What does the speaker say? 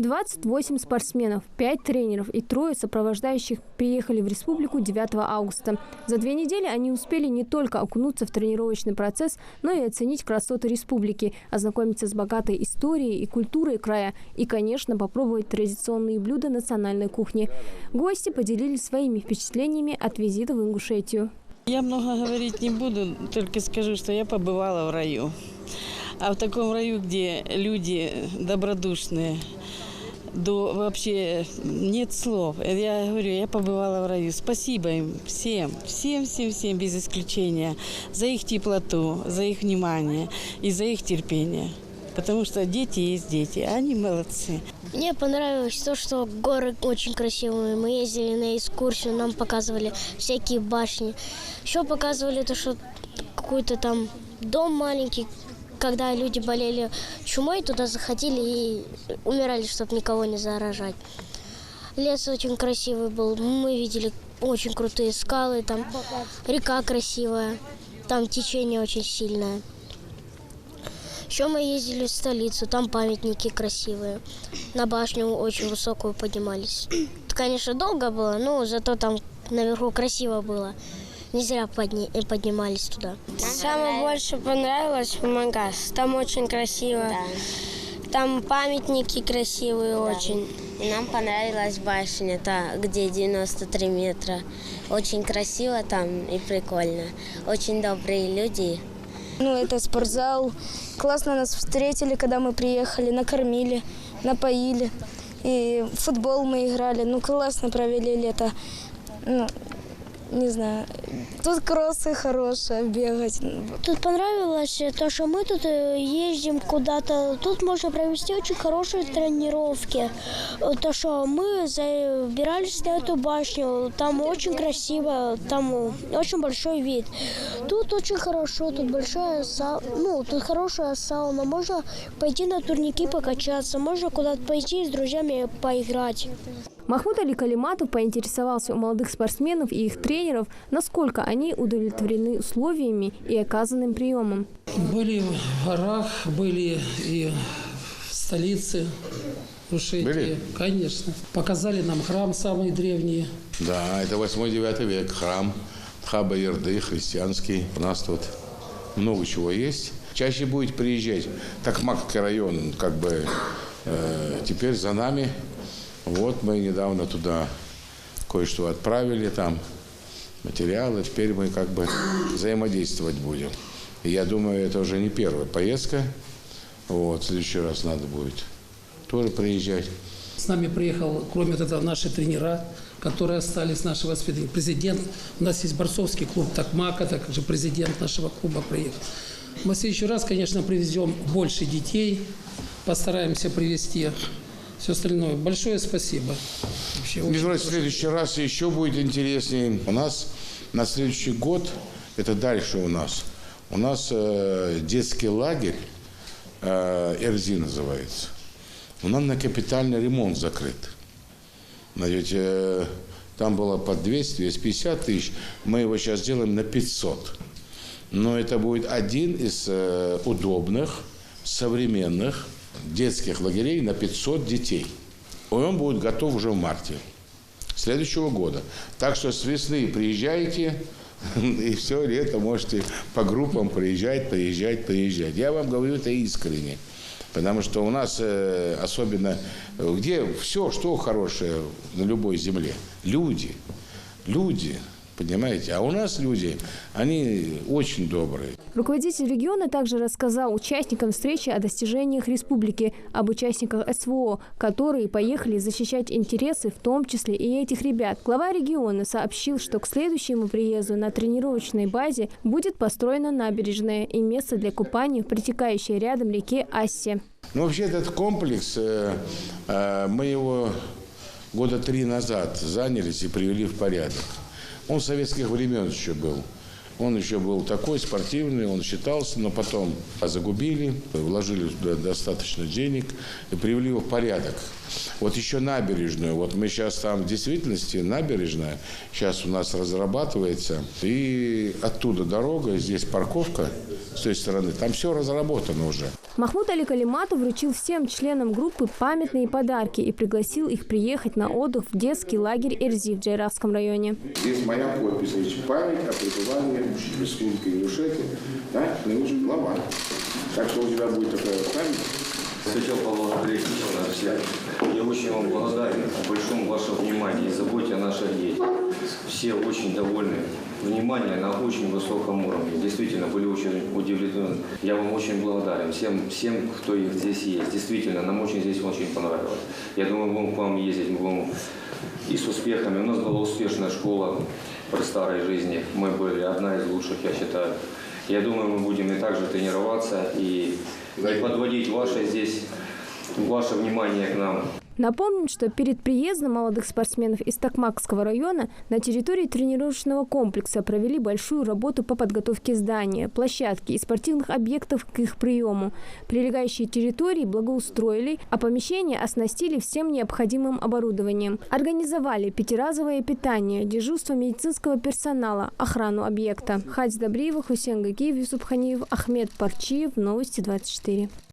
28 спортсменов, 5 тренеров и 3 сопровождающих приехали в республику 9 августа. За 2 недели они успели не только окунуться в тренировочный процесс, но и оценить красоты республики, ознакомиться с богатой историей и культурой края и, конечно, попробовать традиционные блюда национальной кухни. Гости поделились своими впечатлениями от визита в Ингушетию. Я много говорить не буду, только скажу, что я побывала в раю. А в таком раю, где люди добродушные, вообще нет слов. Я говорю, я побывала в раю. Спасибо им всем, всем, без исключения, за их теплоту, за их внимание и за их терпение. Потому что дети есть дети, а они молодцы. Мне понравилось то, что горы очень красивые. Мы ездили на экскурсию, нам показывали всякие башни. Еще показывали то, что какой-то там дом маленький. Когда люди болели чумой, туда заходили и умирали, чтобы никого не заражать. Лес очень красивый был. Мы видели очень крутые скалы, там река красивая, там течение очень сильное. Еще мы ездили в столицу, там памятники красивые. На башню очень высокую поднимались. Конечно, долго было, но зато там наверху красиво было. Не зря поднимались туда. Самое больше понравилось в Магаз. Там очень красиво. Да. Там памятники красивые очень. И нам понравилась башня, где 93 метра. Очень красиво там и прикольно. Очень добрые люди. Это спортзал. Классно нас встретили, когда мы приехали, накормили, напоили. И в футбол мы играли. Классно провели лето. Не знаю, тут кроссы хорошие, бегать. Тут понравилось то, что мы тут ездим куда-то. Тут можно провести очень хорошие тренировки. То, что мы забирались на эту башню, там очень красиво, там очень большой вид. Тут очень хорошо, тут большая тут хорошая сауна. Можно пойти на турники покачаться, можно куда-то пойти с друзьями поиграть. Махмуд Али Калиматов поинтересовался у молодых спортсменов и их тренеров, насколько они удовлетворены условиями и оказанным приемом. Были в горах, были и в столице, в Ингушетии. Конечно. Показали нам храм самый древний. Да, это 8-9 век храм Тхаба-Ярды, христианский. У нас тут много чего есть. Чаще будет приезжать. Токмакский район теперь за нами. Вот мы недавно туда кое-что отправили, там материалы. Теперь мы взаимодействовать будем. И я думаю, это уже не первая поездка. В следующий раз надо будет тоже приезжать. С нами приехал, кроме этого, наши тренера, которые остались, наши воспитанники. Президент, у нас есть борцовский клуб Токмака, также президент нашего клуба приехал. Мы в следующий раз, конечно, привезем больше детей, постараемся привезти. Все остальное. Большое спасибо. В следующий раз еще будет интереснее. У нас на следующий год, это дальше у нас детский лагерь, Эрзи называется. У нас на капитальный ремонт закрыт. Там было по 200-250 тысяч, мы его сейчас делаем на 500. Но это будет один из удобных, современных детских лагерей на 500 детей. Он будет готов уже в марте следующего года. Так что с весны приезжайте, и все лето можете по группам приезжать. Я вам говорю это искренне. Потому что у нас особенно, где все, что хорошее на любой земле, люди. Понимаете? А у нас люди, они очень добрые. Руководитель региона также рассказал участникам встречи о достижениях республики, об участниках СВО, которые поехали защищать интересы, в том числе и этих ребят. Глава региона сообщил, что к следующему приезду на тренировочной базе будет построена набережная и место для купания в протекающей рядом реке Ассе. Вообще этот комплекс, мы его года 3 назад занялись и привели в порядок. Он с советских времен еще был. Он еще был такой спортивный, он считался, но потом загубили, вложили туда достаточно денег и привели его в порядок. Вот еще набережную. Вот мы сейчас там в действительности набережная сейчас у нас разрабатывается. И оттуда дорога, здесь парковка с той стороны. Там все разработано уже. Махмуд Али Калиматов вручил всем членам группы памятные подарки и пригласил их приехать на отдых в детский лагерь Эрзи в Джайравском районе. Здесь моя подпись, память о пребывании в Республике Ингушетия, да, наилучший глава. Так что у тебя будет такая память. Хотел поблагодарить всех. Я очень вам благодарен о большом вашем внимании и заботе о наших детях. Все очень довольны. Внимание на очень высоком уровне. Действительно, были очень удивлены. Я вам очень благодарен. Всем, кто здесь есть. Действительно, нам здесь очень понравилось. Я думаю, мы будем к вам ездить, мы будем и с успехами. У нас была успешная школа при старой жизни. Мы были одна из лучших, я считаю. Я думаю, мы будем и также тренироваться и подводить ваше внимание к нам. Напомним, что перед приездом молодых спортсменов из Токмакского района на территории тренировочного комплекса провели большую работу по подготовке здания, площадки и спортивных объектов к их приему. Прилегающие территории благоустроили, а помещения оснастили всем необходимым оборудованием. Организовали пятиразовое питание, дежурство медицинского персонала, охрану объекта. Хадис Добриева, Хусейн Гакиев, Юсуп Ханиев, Ахмед Парчиев. Новости 24.